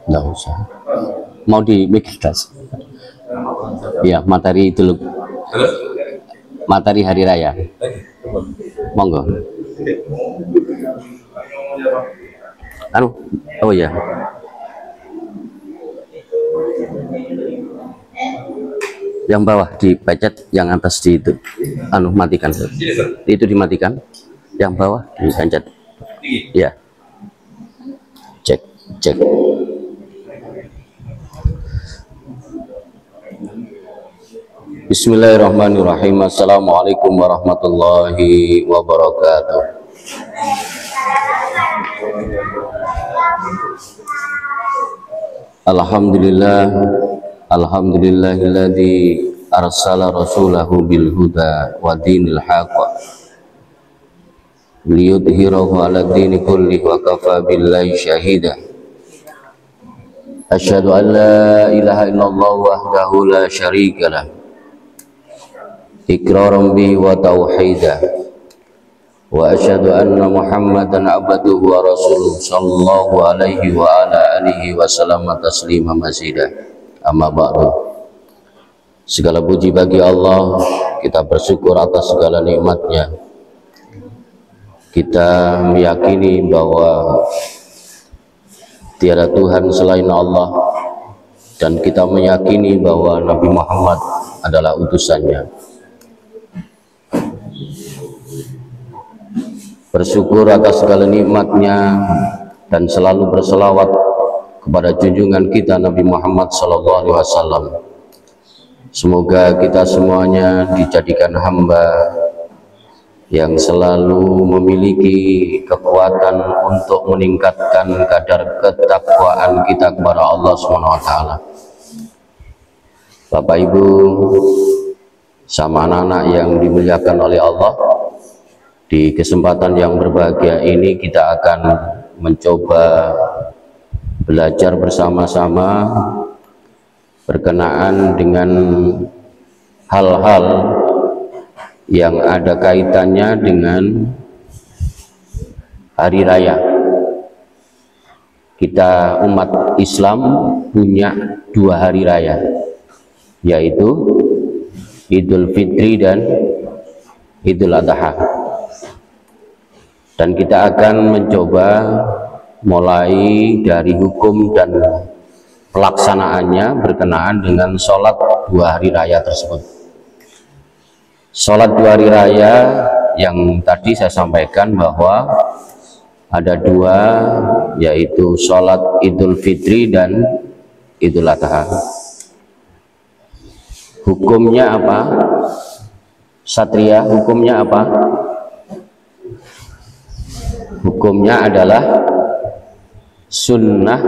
Nggak usah. Mau di Megadas. Iya, materi dulu. Materi hari raya. Monggo. Anu, oh ya. Yang bawah dipencet, yang atas di itu. Anu, matikan. Itu dimatikan. Yang bawah dipencet. Ya. Cek, cek. Bismillahirrahmanirrahim. Assalamualaikum warahmatullahi wabarakatuh. Alhamdulillah, alhamdulillahilladzi arsala rasulahu bil huda wa dinil haqq liyudhhirahu 'ala dini kulli wa kafa billahi syahida. Asyhadu an la ilaha illallah wahdahu la syarika lah iqraran bihi wa tauhida, wa asyhadu anna Muhammadan abduhu wa rasuluhu sallallahu alaihi wa ala alihi wa sallam taslima mazida. Amma ba'du. Segala puji bagi Allah, kita bersyukur atas segala nikmatnya. Kita meyakini bahwa tiada Tuhan selain Allah, dan kita meyakini bahwa Nabi Muhammad adalah utusannya. Bersyukur atas segala nikmatnya dan selalu berselawat kepada junjungan kita Nabi Muhammad SAW. Semoga kita semuanya dijadikan hamba yang selalu memiliki kekuatan untuk meningkatkan kadar ketakwaan kita kepada Allah SWT. Bapak Ibu sama anak-anak yang dimuliakan oleh Allah, di kesempatan yang berbahagia ini kita akan mencoba belajar bersama-sama berkenaan dengan hal-hal yang ada kaitannya dengan hari raya. Kita umat Islam punya dua hari raya, yaitu Idul Fitri dan Idul Adha. Dan kita akan mencoba mulai dari hukum dan pelaksanaannya berkenaan dengan sholat dua hari raya tersebut. Sholat dua hari raya yang tadi saya sampaikan bahwa ada dua, yaitu sholat Idul Fitri dan Idul Adha. Hukumnya apa? Satria, hukumnya apa? Hukumnya adalah sunnah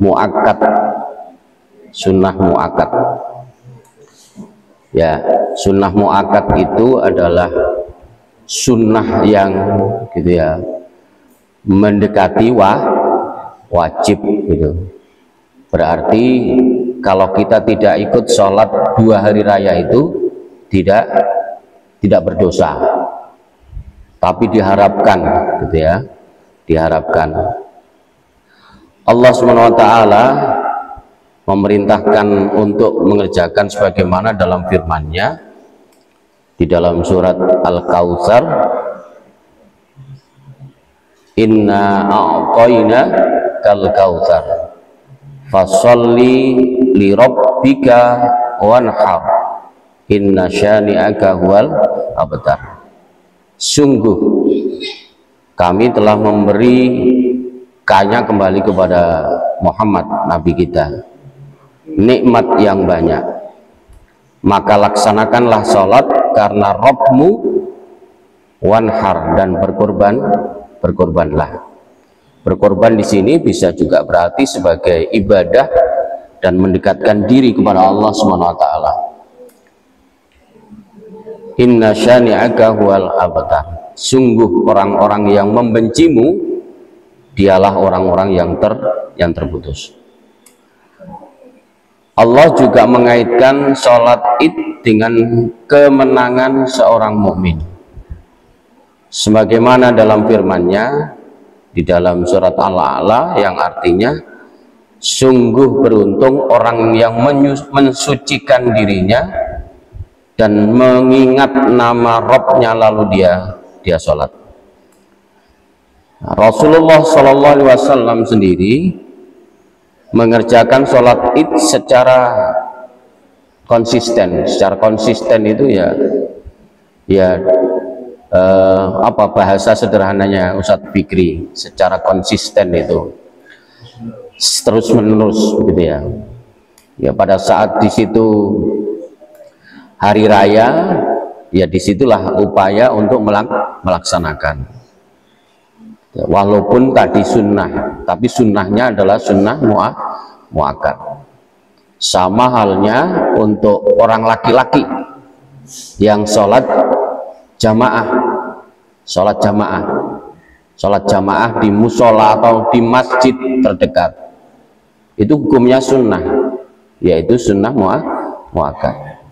muakkad. Sunnah muakkad. Ya, sunnah muakkad itu adalah sunnah yang gitu ya, mendekati wajib gitu. Berarti kalau kita tidak ikut sholat dua hari raya itu tidak berdosa, tapi diharapkan gitu ya, diharapkan. Allah SWT memerintahkan untuk mengerjakan sebagaimana dalam firman-Nya di dalam surat Al-Kautsar, inna a'tayna kal kautsar fasholli li rabbika wanhar inna syani'aka huwal abtar. Sungguh kami telah memberi kanya kembali kepada Muhammad Nabi kita nikmat yang banyak, maka laksanakanlah sholat karena Rabbmu, wanhar, dan berkorbanlah. Berkorban di sini bisa juga berarti sebagai ibadah dan mendekatkan diri kepada Allah Subhanahu wa taala. Inna syani'aka huwal abtar. Sungguh orang-orang yang membencimu dialah orang-orang yang terputus. Allah juga mengaitkan sholat Id dengan kemenangan seorang mukmin. Sebagaimana dalam firman-Nya di dalam surat Al-A'la yang artinya, sungguh beruntung orang yang mensucikan dirinya dan mengingat nama Rabb-nya lalu dia sholat. Rasulullah Shallallahu Alaihi Wasallam sendiri mengerjakan sholat Id secara konsisten. Secara konsisten itu apa bahasa sederhananya Ustadz Fikri, secara konsisten itu terus menerus gitu ya. Ya pada saat di situ hari raya, ya disitulah upaya untuk melaksanakan. Walaupun tadi sunnah, tapi sunnahnya adalah sunnah muakkad. Sama halnya untuk orang laki-laki yang sholat jamaah, sholat jamaah di musola atau di masjid terdekat, itu hukumnya sunnah, yaitu sunnah muakkad.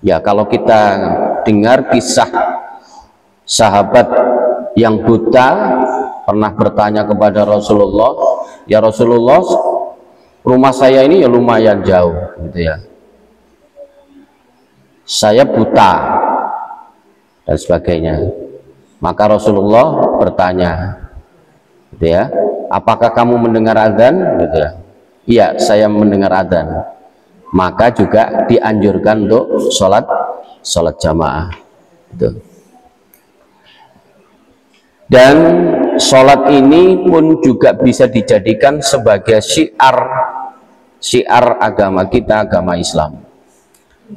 Ya kalau kita dengar kisah sahabat yang buta pernah bertanya kepada Rasulullah, ya Rasulullah, rumah saya ini ya lumayan jauh gitu ya, saya buta dan sebagainya. Maka Rasulullah bertanya gitu ya, apakah kamu mendengar azan gitu ya? Iya, saya mendengar azan. Maka juga dianjurkan untuk sholat jamaah gitu. Dan sholat ini pun juga bisa dijadikan sebagai syiar agama kita, agama Islam.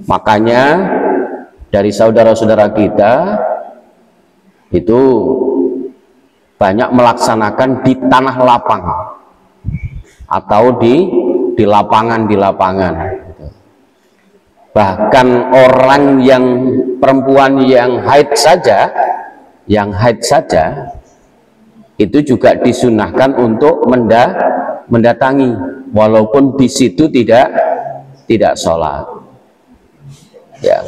Makanya dari saudara-saudara kita itu banyak melaksanakan di tanah lapang atau di lapangan. Bahkan orang yang perempuan yang haid saja itu juga disunahkan untuk mendatangi, walaupun di situ tidak sholat. Ya.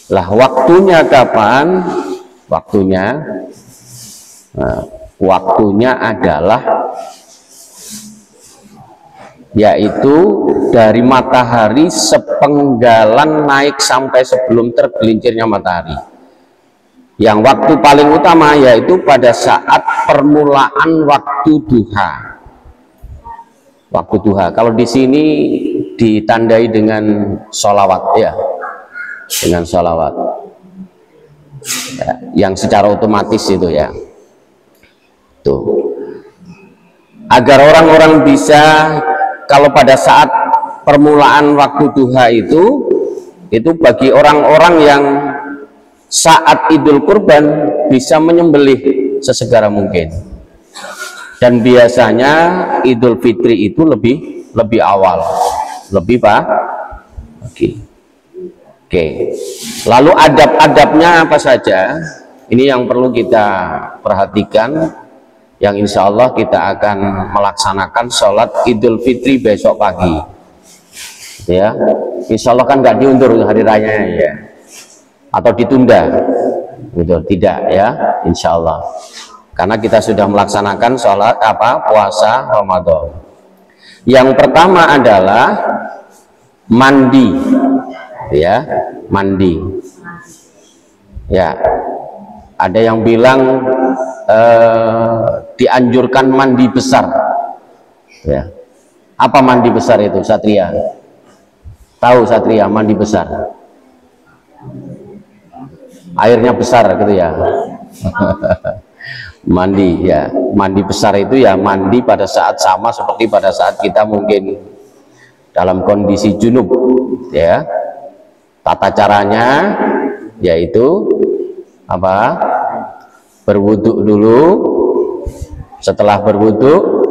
Lah waktunya kapan? Waktunya adalah yaitu dari matahari sepenggalan naik sampai sebelum tergelincirnya matahari. Yang waktu paling utama yaitu pada saat permulaan waktu duha. Waktu duha. Kalau di sini ditandai dengan sholawat ya, dengan sholawat ya, yang secara otomatis itu ya. Tuh. Agar orang-orang bisa, kalau pada saat permulaan waktu duha itu bagi orang-orang yang saat Idul Kurban bisa menyembelih sesegera mungkin. Dan biasanya Idul Fitri itu lebih awal, lebih pagi. Oke. Lalu adab-adabnya apa saja? Ini yang perlu kita perhatikan, yang insya Allah kita akan melaksanakan sholat Idul Fitri besok pagi. Ya, insya Allah kan nggak diundur hari rayanya ya, atau ditunda, gitu tidak ya, insya Allah. Karena kita sudah melaksanakan sholat puasa Ramadan. Yang pertama adalah mandi, ya, mandi. Ya, ada yang bilang dianjurkan mandi besar. Ya, apa mandi besar itu, Satria? Tahu Satria mandi besar? Airnya besar gitu ya. Mandi ya, mandi besar itu ya mandi pada saat sama seperti pada saat kita mungkin dalam kondisi junub, ya. Tata caranya yaitu apa? Berwudu dulu, setelah berwudu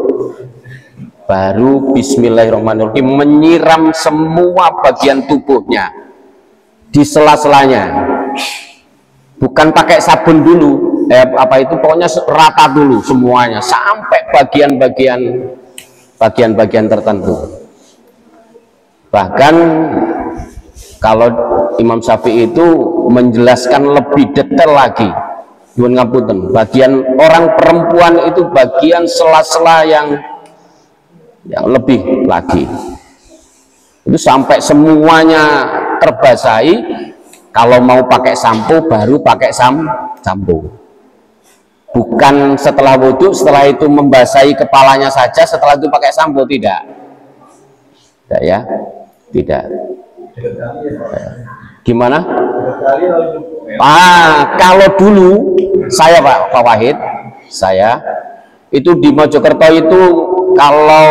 baru bismillahirrahmanirrahim menyiram semua bagian tubuhnya di sela-selanya, bukan pakai sabun dulu, pokoknya rata dulu semuanya sampai bagian-bagian tertentu. Bahkan kalau Imam Syafi'i itu menjelaskan lebih detail lagi, bagian orang perempuan itu bagian sela-sela yang lebih lagi, itu sampai semuanya terbasahi. Kalau mau pakai sampo baru pakai sampo, bukan setelah wudhu, setelah itu membasahi kepalanya saja, setelah itu pakai sampo, tidak ya, tidak. Gimana? Kalau dulu saya Pak Wahid, saya itu di Mojokerto itu, kalau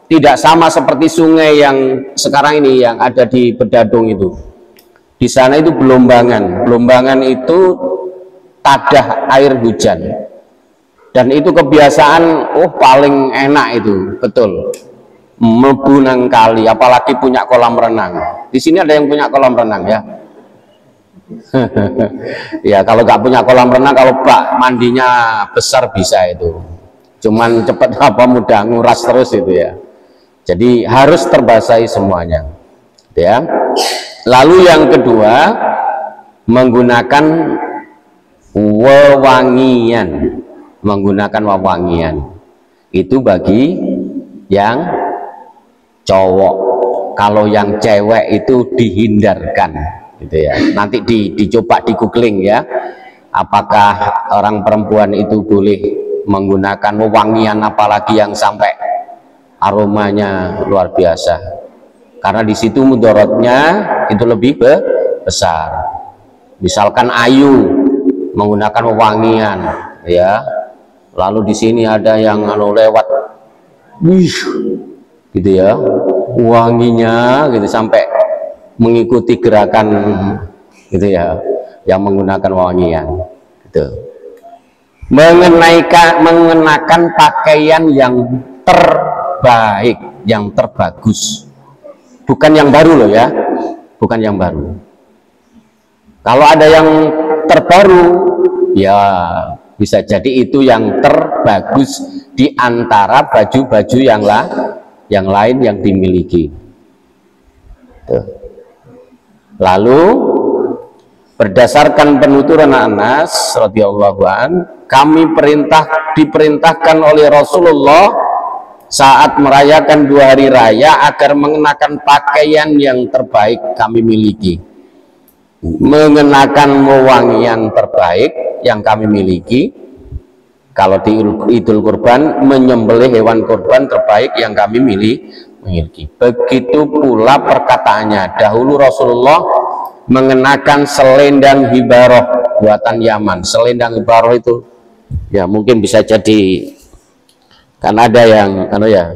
tidak sama seperti sungai yang sekarang ini yang ada di Bedadung itu, di sana itu Belombangan itu tadah air hujan, dan itu kebiasaan paling enak itu, betul, mlebu nang kali, apalagi punya kolam renang. Di sini ada yang punya kolam renang ya? Ya, kalau nggak punya kolam renang, kalau bak mandinya besar bisa itu, cuman cepet mudah nguras terus itu ya. Jadi harus terbasahi semuanya, ya. Lalu yang kedua, menggunakan wewangian, itu bagi yang cowok. Kalau yang cewek itu dihindarkan, gitu ya. Nanti dicoba di googling ya, apakah orang perempuan itu boleh menggunakan wewangian, apalagi yang sampai aromanya luar biasa, karena di situ mudaratnya itu lebih besar. Misalkan ayu menggunakan wewangian, ya, lalu di sini ada yang lewat, gitu ya, wanginya gitu sampai mengikuti gerakan, gitu ya, yang menggunakan wewangian, gitu. Mengenakan pakaian yang terbaik, yang terbagus, bukan yang baru loh ya, bukan yang baru. Kalau ada yang terbaru, ya bisa jadi itu yang terbagus di antara baju-baju yang lain yang dimiliki. Tuh. Lalu berdasarkan penuturan Anas radhiyallahu an, kami diperintahkan oleh Rasulullah saat merayakan 2 hari raya agar mengenakan pakaian yang terbaik kami miliki, mengenakan wewangian terbaik yang kami miliki. Kalau di Idul Kurban, menyembelih hewan kurban terbaik yang kami miliki. Begitu pula perkataannya, dahulu Rasulullah mengenakan selendang hibaroh buatan Yaman. Selendang hibaroh itu ya mungkin bisa jadi, kan ada yang ya,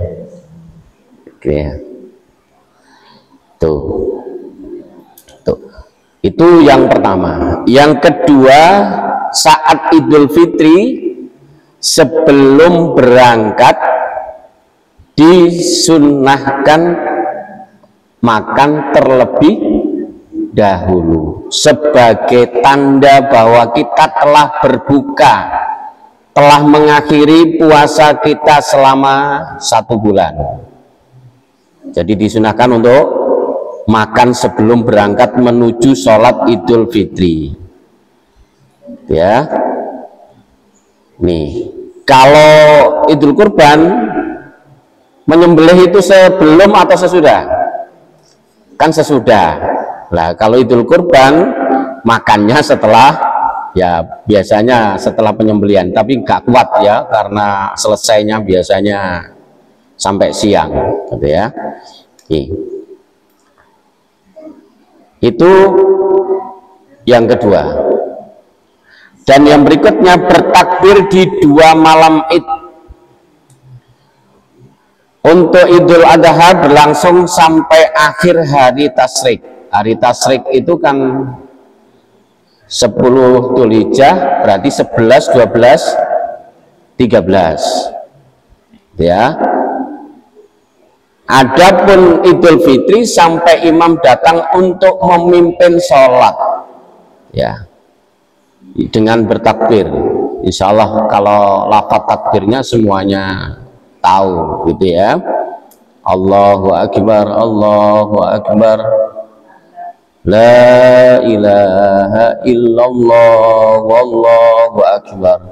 oke, tuh, itu yang pertama. Yang kedua, saat Idul Fitri sebelum berangkat disunnahkan makan terlebih dahulu sebagai tanda bahwa kita telah berbuka, telah mengakhiri puasa kita selama 1 bulan. Jadi disunahkan untuk makan sebelum berangkat menuju sholat Idul Fitri, ya. Nih, kalau Idul Kurban menyembelih itu sebelum atau sesudah? Kan sesudah. Nah, kalau Idul Kurban makannya setelah, ya biasanya setelah penyembelihan, tapi nggak kuat ya, karena selesainya biasanya sampai siang, gitu ya. Itu yang kedua. Dan yang berikutnya, bertakbir di 2 malam Id. Untuk Idul Adha berlangsung sampai akhir hari tasyrik. Hari tasyrik itu kan 10 Dzulhijjah, berarti 11, 12, 13 ya. Adapun Idul Fitri sampai imam datang untuk memimpin sholat ya, dengan bertakbir. Insya Allah kalau lafaz takbirnya semuanya tahu gitu ya. Allahu Akbar, Allahu Akbar, la ilaha illallah, wallahu akbar,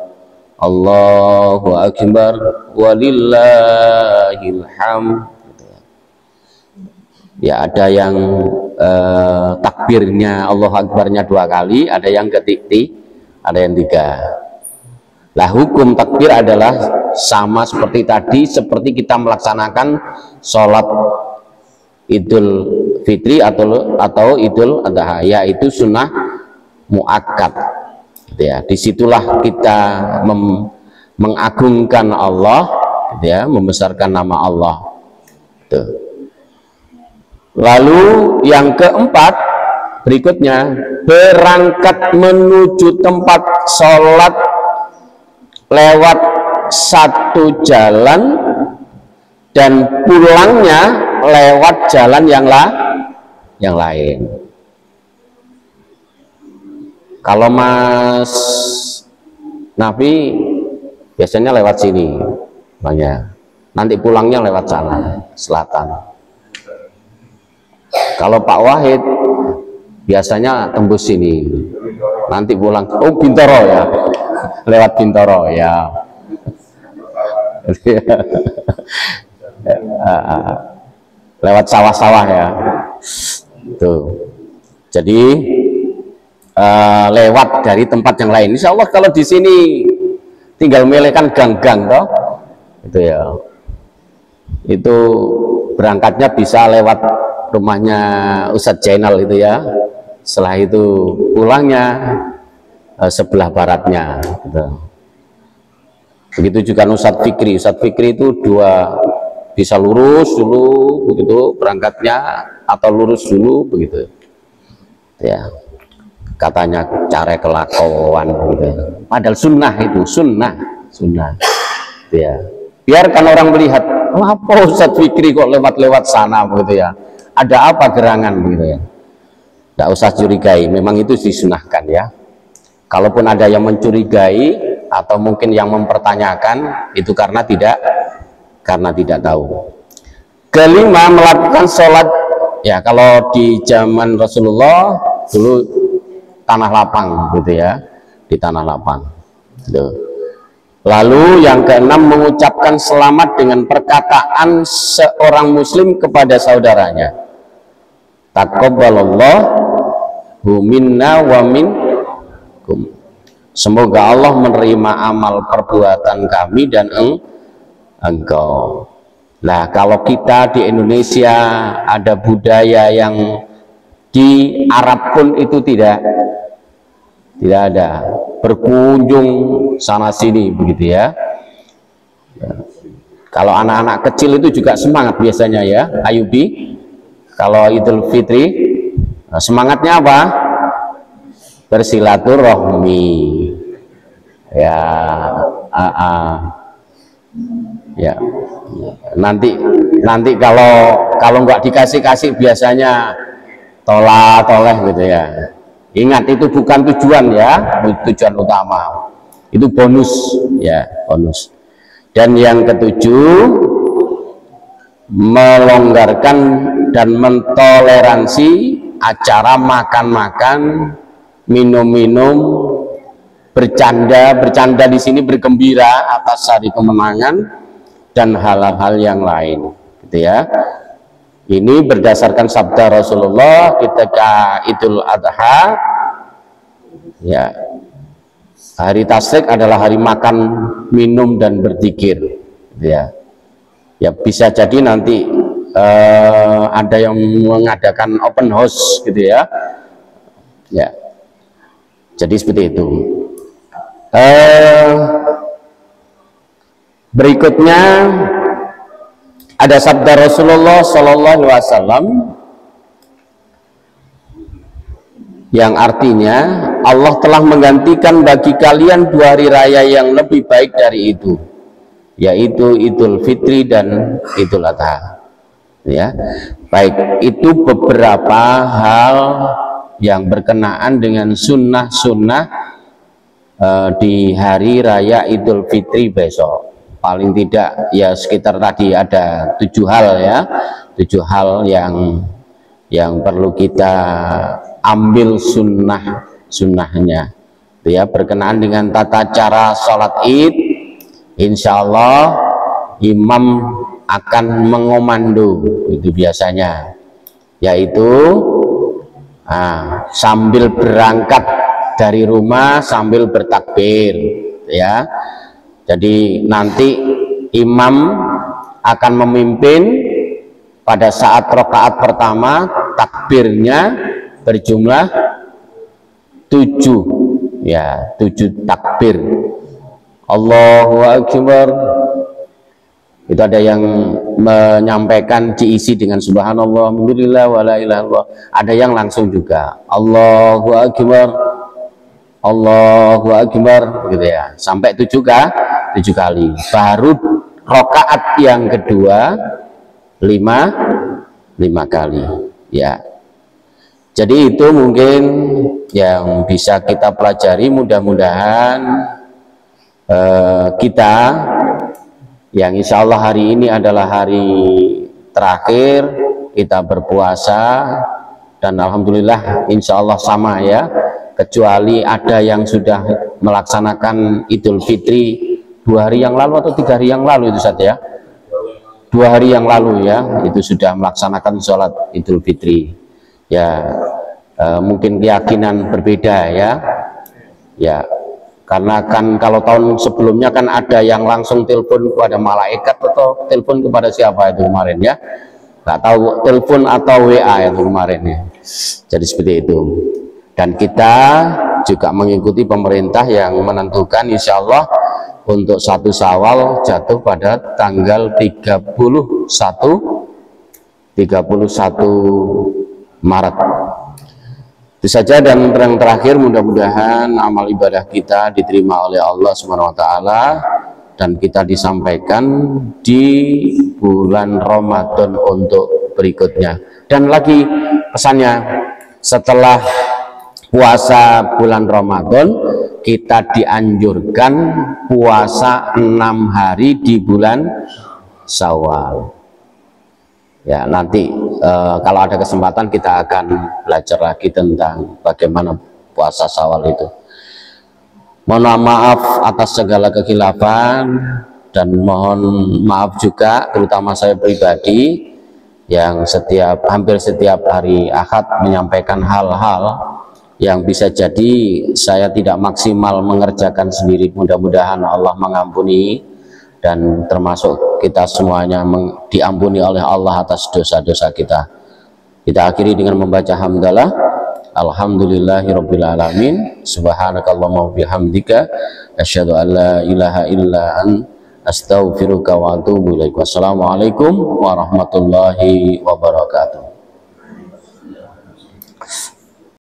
Allahu Akbar, walillahil hamd. Ya, ada yang takbirnya Allahu Akbarnya 2 kali, ada yang ada yang 3. Lah, hukum takbir adalah sama seperti tadi, seperti kita melaksanakan sholat Idul Fitri atau Idul Adha, yaitu sunnah muakkad. Ya, disitulah kita mengagungkan Allah, ya, membesarkan nama Allah. Tuh. Lalu yang keempat berikutnya, berangkat menuju tempat sholat lewat satu jalan dan pulangnya lewat jalan yang lain. Kalau Mas Nafi biasanya lewat sini banyak, nanti pulangnya lewat sana selatan. Kalau Pak Wahid biasanya tembus sini, nanti pulang Bintoro ya, lewat Bintoro ya. Lewat sawah-sawah ya. Tuh. Jadi lewat dari tempat yang lain. Insya Allah kalau di sini tinggal milihkan gang-gang toh, itu ya. Itu berangkatnya bisa lewat rumahnya Ustadz Jainal itu ya. Setelah itu pulangnya sebelah baratnya. Gitu. Begitu juga Ustadz Fikri. Ustadz Fikri itu bisa lurus dulu begitu berangkatnya, atau lurus dulu begitu. Ya. Katanya cara kelakuan gitu. Padahal sunnah itu, sunnah. Ya. Biarkan orang melihat, apa Ustadz Fikri kok lewat-lewat sana begitu ya. Ada apa gerangan begitu ya. Tidak usah curigai, memang itu disunahkan ya. Kalaupun ada yang mencurigai atau mungkin yang mempertanyakan, itu karena tidak tahu. Kelima, melakukan sholat ya, kalau di zaman Rasulullah dulu tanah lapang gitu ya, di tanah lapang gitu. Lalu yang keenam, mengucapkan selamat dengan perkataan seorang muslim kepada saudaranya. Taqabbalallahu minna wa minkum. Semoga Allah menerima amal perbuatan kami dan engkau. Nah, kalau kita di Indonesia ada budaya yang di Arab pun itu tidak ada, berkunjung sana sini begitu ya. Kalau anak-anak kecil itu juga semangat biasanya ya, Ayubi. Kalau Idul Fitri semangatnya apa? Bersilaturahmi ya. Ya, nanti kalau nggak dikasih biasanya toleh gitu ya. Ingat, itu bukan tujuan ya, tujuan utama, itu bonus ya, bonus. Dan yang ketujuh, melonggarkan dan mentoleransi acara makan-makan, minum-minum, bercanda di sini, bergembira atas hari kemenangan dan hal-hal yang lain gitu ya. Ini berdasarkan sabda Rasulullah ketika Idul Adha ya, hari tasyrik adalah hari makan, minum dan berzikir gitu ya. Ya, bisa jadi nanti ada yang mengadakan open house gitu ya. Ya, jadi seperti itu. Berikutnya Ada sabda Rasulullah Sallallahu Alaihi Wasallam yang artinya Allah telah menggantikan bagi kalian 2 hari raya yang lebih baik dari itu, yaitu Idul Fitri dan Idul Adha. Ya, baik, itu beberapa hal yang berkenaan dengan sunnah-sunnah di hari raya Idul Fitri besok. Paling tidak ya sekitar tadi ada 7 hal ya, 7 hal yang perlu kita ambil sunnahnya ya, berkenaan dengan tata cara sholat id. Insya Allah imam akan mengomando, itu biasanya, yaitu sambil berangkat dari rumah sambil bertakbir ya. Jadi nanti imam akan memimpin pada saat rakaat pertama, takbirnya berjumlah 7 ya, 7 takbir. Allahu Akbar. Itu ada yang menyampaikan diisi dengan subhanallah, alhamdulillah, wala ilaha illallah. Ada yang langsung juga Allahu Akbar, Allahu Akbar gitu ya, sampai 7 kali. Baru rakaat yang kedua 5 kali ya. Jadi itu mungkin yang bisa kita pelajari. Mudah-mudahan kita yang insya Allah hari ini adalah hari terakhir kita berpuasa, dan alhamdulillah insya Allah sama ya, kecuali ada yang sudah melaksanakan Idul Fitri 2 hari yang lalu atau 3 hari yang lalu itu saja ya, 2 hari yang lalu ya, itu sudah melaksanakan sholat Idul Fitri ya. Mungkin keyakinan berbeda ya, karena kan kalau tahun sebelumnya kan ada yang langsung telepon kepada malaikat atau telepon kepada siapa itu kemarin ya, nggak tahu, telepon atau WA itu kemarin ya. Jadi seperti itu. Dan kita juga mengikuti pemerintah yang menentukan insya Allah untuk 1 Syawal jatuh pada tanggal 31 Maret. Itu saja, dan yang terakhir mudah-mudahan amal ibadah kita diterima oleh Allah Subhanahu wa taala dan kita disampaikan di bulan Ramadan untuk berikutnya. Dan lagi pesannya, setelah puasa bulan Ramadan kita dianjurkan puasa 6 hari di bulan Syawal. Ya, nanti kalau ada kesempatan kita akan belajar lagi tentang bagaimana puasa Syawal itu. Mohon maaf atas segala kekhilafan, dan mohon maaf juga terutama saya pribadi yang hampir setiap hari Ahad menyampaikan hal-hal yang bisa jadi saya tidak maksimal mengerjakan sendiri. Mudah-mudahan Allah mengampuni dan termasuk kita semuanya diampuni oleh Allah atas dosa-dosa kita. Kita akhiri dengan membaca hamdalah. Alhamdulillahirabbil alamin. Subhanakallahumma bihamdika asyhadu an la ilaha illa anta astaghfiruka wa atubu ilaik. Wassalamualaikum warahmatullahi wabarakatuh.